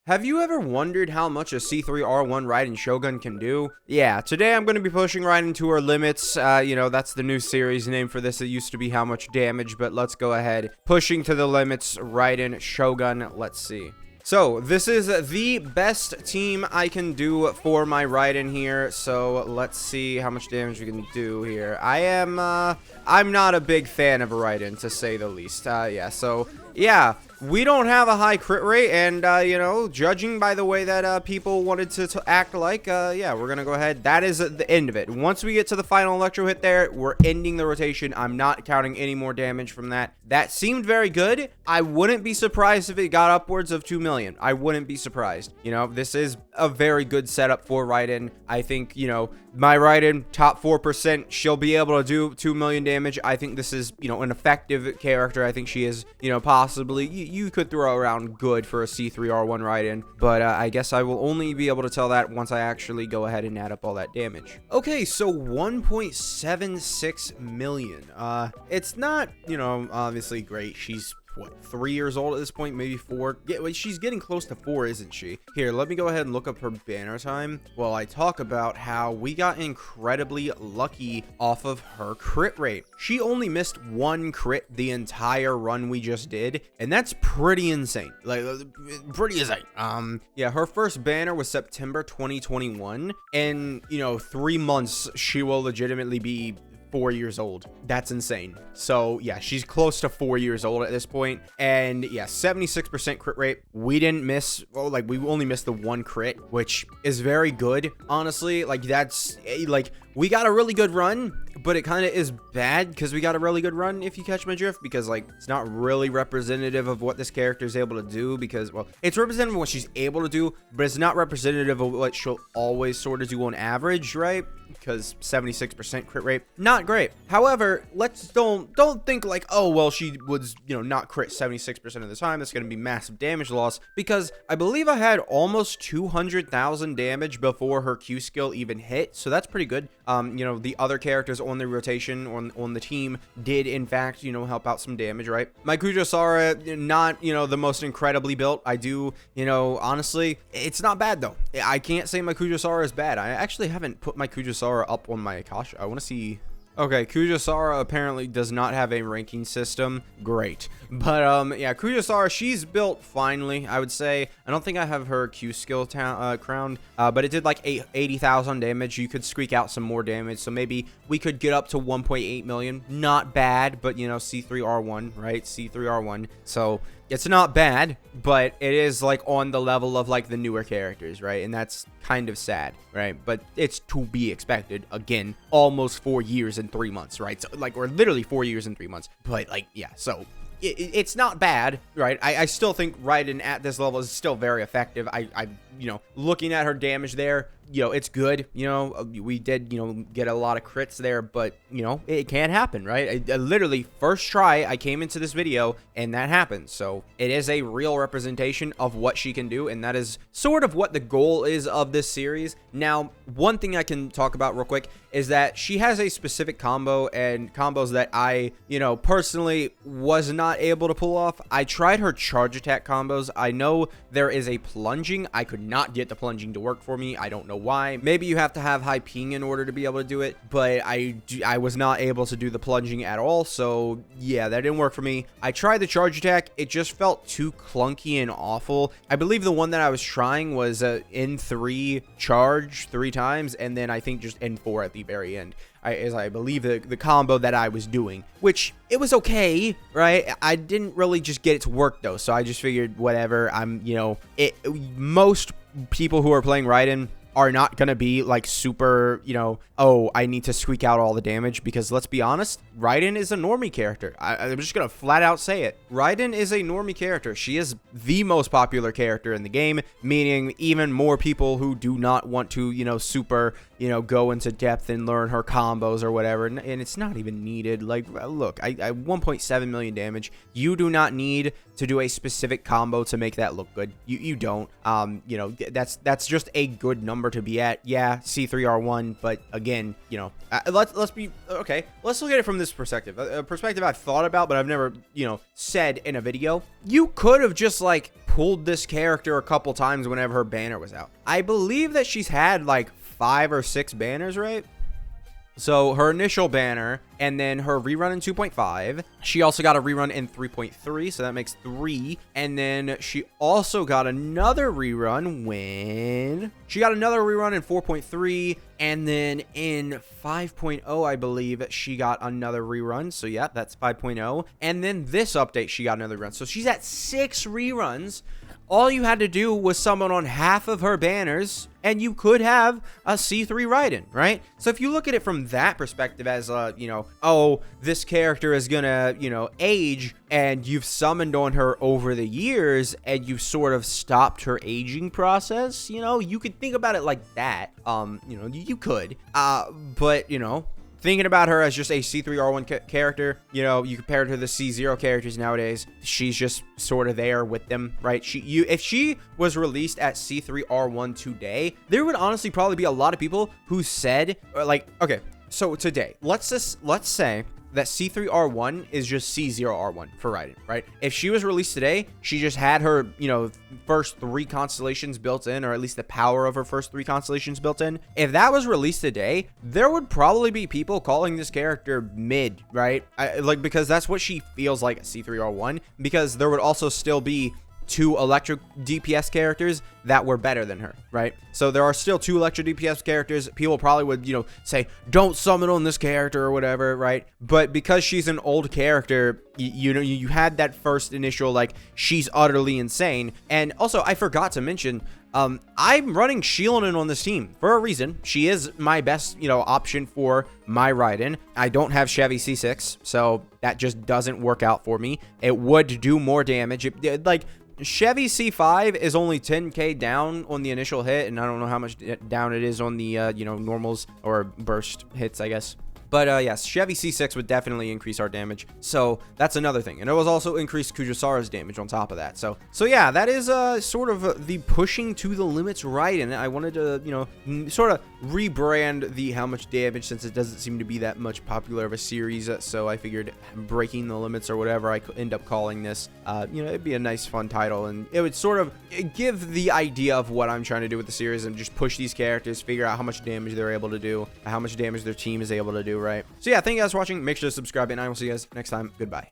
Have you ever wondered how much a C3R1 Raiden Shogun can do? Yeah, today I'm going to be pushing Raiden to her limits. That's the new series name for this. It used to be how much damage, but let's go ahead. Pushing to the limits, Raiden Shogun. Let's see. So, this is the best team I can do for my Raiden here, so let's see how much damage we can do here. I'm not a big fan of Raiden, to say the least. Yeah, we don't have a high crit rate, and, judging by the way that, people wanted to act like, yeah, we're gonna go ahead. That is the end of it. Once we get to the final electro hit there, we're ending the rotation. I'm not counting any more damage from that. That seemed very good. I wouldn't be surprised if it got upwards of 2 million. I wouldn't be surprised. This is a very good setup for Raiden. I think, my Raiden, top 4%, she'll be able to do 2 million damage. I think this is, an effective character. I think she is, possibly, you could throw around good for a C3R1 Raiden, but I guess I will only be able to tell that once I actually go ahead and add up all that damage. Okay, so 1.76 million. It's not, obviously great. She's what, 3 years old at this point, maybe 4. Yeah, well, she's getting close to 4, isn't she? Here, let me go ahead and look up her banner time while I talk about how we got incredibly lucky off of her crit rate. She only missed 1 crit the entire run we just did, and that's pretty insane. Like, pretty insane. Yeah, her first banner was September 2021, and 3 months she will legitimately be 4 years old. That's insane. So yeah, she's close to 4 years old at this point, and yeah, 76% crit rate. We didn't miss, well, like, we only missed the 1 crit, which is very good, honestly. Like, that's like, we got a really good run, but it kind of is bad because we got a really good run, if you catch my drift, because like, it's not really representative of what this character is able to do, because, well, it's representative of what she's able to do, but it's not representative of what she'll always sort of do on average, right? Because 76% crit rate, not great. However, let's don't think like, oh, well, she was, not crit 76% of the time. That's going to be massive damage loss, because I believe I had almost 200,000 damage before her Q skill even hit. So that's pretty good. The other characters on the rotation on the team did in fact, help out some damage, right? My Kujou Sara, not, the most incredibly built. I do, honestly, it's not bad though. I can't say my Kujou Sara is bad. I actually haven't put my Kujou Sara up on my Akasha. I want to see. Okay, Kujou Sara apparently does not have a ranking system. Great. But, yeah, Kujou Sara, she's built finely, I would say. I don't think I have her Q skill crowned, but it did like 80,000 damage. You could squeak out some more damage, so maybe we could get up to 1.8 million. Not bad, but, C3R1, right? C3R1. So it's not bad, but it is like on the level of like the newer characters, right? And that's kind of sad, right? But it's to be expected. Again, almost 4 years and 3 months, right? So like, or literally 4 years and 3 months. But like, yeah, so it's not bad, right? I still think Raiden at this level is still very effective. I looking at her damage there, it's good. We did, get a lot of crits there, but, it can happen, right? I literally, first try, I came into this video, and that happened. So it is a real representation of what she can do, and that is sort of what the goal is of this series. Now, one thing I can talk about real quick is that she has a specific combo, and combos that I, personally was not able to pull off. I tried her charge attack combos. I know there is a plunging. I could not get the plunging to work for me. I don't know why. Maybe you have to have high ping in order to be able to do it, but I was not able to do the plunging at all. So yeah, that didn't work for me. I tried the charge attack. It just felt too clunky and awful. I believe the one that I was trying was N3 charge 3 times, and then I think just N4 at the very end. As I believe the combo that I was doing, which it was okay, right? I didn't really just get it to work though, so I just figured whatever. Most people who are playing Raiden are not gonna be like super, oh, I need to squeak out all the damage, because let's be honest, Raiden is a normie character. I'm just gonna flat out say it. Raiden is a normie character. She is the most popular character in the game, meaning even more people who do not want to, super, go into depth and learn her combos or whatever, and it's not even needed. Like, look, I 1.7 million damage. You do not need to do a specific combo to make that look good. You don't. That's just a good number to be at. Yeah, C3R1, but again, let's be okay. Let's look at it from this perspective. A perspective I've thought about, but I've never, said in a video. You could have just like pulled this character a couple times whenever her banner was out. I believe that she's had like 5 or 6 banners, right? So her initial banner, and then her rerun in 2.5. She also got a rerun in 3.3, so that makes 3. And then she also got another rerun when she got another rerun in 4.3, and then in 5.0, I believe she got another rerun. So yeah, that's 5.0. And then this update, she got another rerun. So she's at 6 reruns. All you had to do was summon on half of her banners, and you could have a C3 Raiden, right? So if you look at it from that perspective as, you know, oh, this character is gonna, you know, age, and you've summoned on her over the years, and you've sort of stopped her aging process, you know, you could think about it like that. You know, you could, but, you know, thinking about her as just a C3R1 character, you know, you compare her to the C0 characters nowadays, she's just sort of there with them, right? If she was released at C3R1 today, there would honestly probably be a lot of people who said, like, okay, so today, let's say that C3R1 is just C0R1 for Raiden, right? If she was released today, she just had her, you know, first 3 constellations built in, or at least the power of her first 3 constellations built in. If that was released today, there would probably be people calling this character mid, right? Like, because that's what she feels like at C3R1, because there would also still be 2 electric DPS characters that were better than her, right? So there are still 2 electric DPS characters. People probably would, you know, say, don't summon on this character or whatever, right? But because she's an old character, you know, you had that first initial, like, she's utterly insane. And also, I forgot to mention, I'm running Shieldon on this team for a reason. She is my best, you know, option for my Raiden. I don't have Chevy C6, so that just doesn't work out for me. It would do more damage. Like, Chevy C5 is only 10k down on the initial hit, and I don't know how much down it is on the, you know, normals or burst hits, I guess. But yes, Chevy C6 would definitely increase our damage. So that's another thing. And it was also increased Kujou Sara's damage on top of that. So yeah, that is sort of the pushing to the limits Raiden. I wanted to, you know, sort of rebrand the how much damage, since it doesn't seem to be that much popular of a series. So I figured breaking the limits, or whatever I could end up calling this, you know, it'd be a nice fun title. And it would sort of give the idea of what I'm trying to do with the series, and just push these characters, figure out how much damage they're able to do, how much damage their team is able to do, right? So yeah, thank you guys for watching. Make sure to subscribe, and I will see you guys next time. Goodbye.